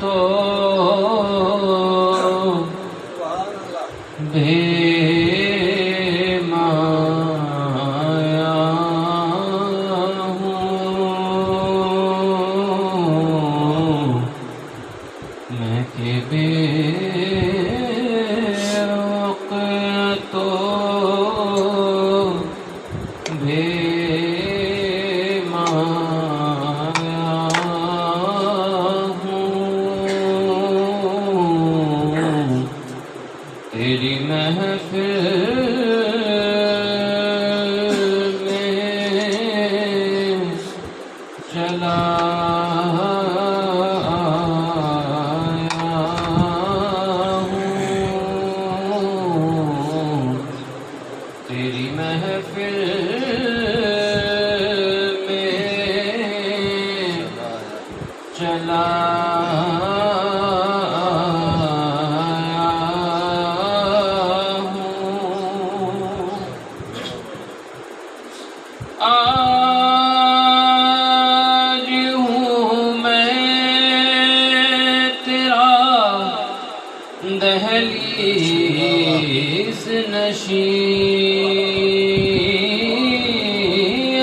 تو بے مایا ہوں میں کہ بے وقت تو بے تیری محفل میں چلا آیا ہوں تیری محفل میں چلا آج ہوں میں تیرا دہلیز نشین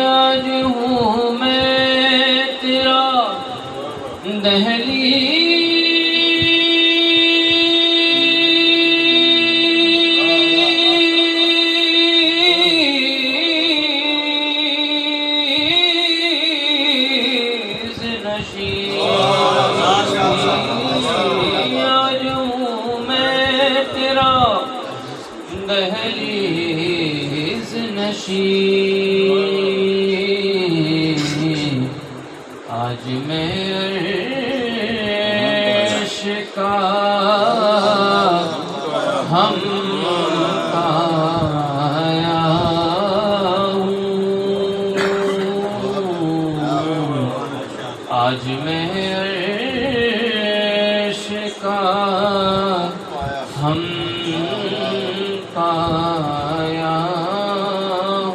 آج ہوں میں تیرا دہلیز دہلیز نشین آج میں عرش کا ہم پایا ہوں آج میں عرش کا ہم پایا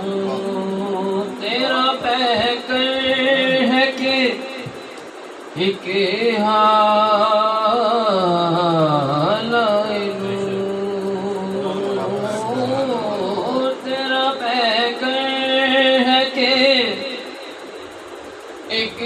ہوں تیرا پیکر ہے کہ ایک حال تیرا پیکر ہے کہ ایک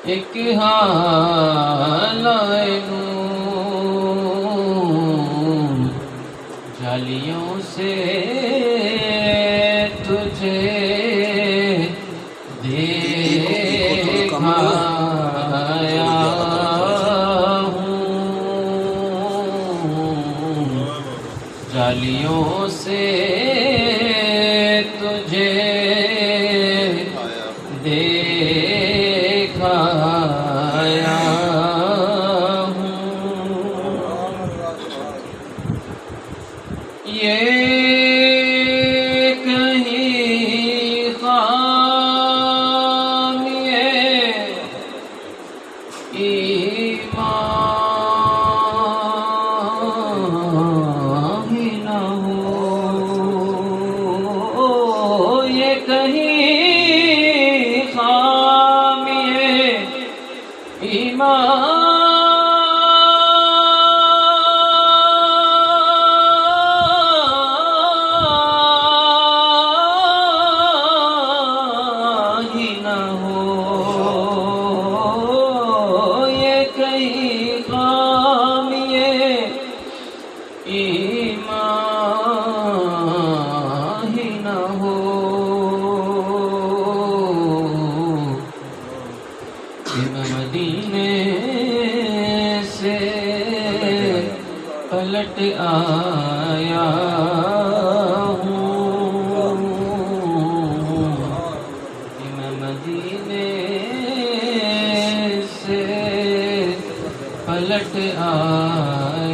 ایک حال جالیوں سے تجھے دیکھایا ہوں جالیوں سے تجھے دیکھایا ہوں یہ کہیں خامی ایمان ہی نہ ہو یہ کہیں ہی نہ ہو یہ کہیں خامی ایمان ہی نہ ہو مدینے سے پلٹ آیا ہوں میں مدینے سے پلٹ آیا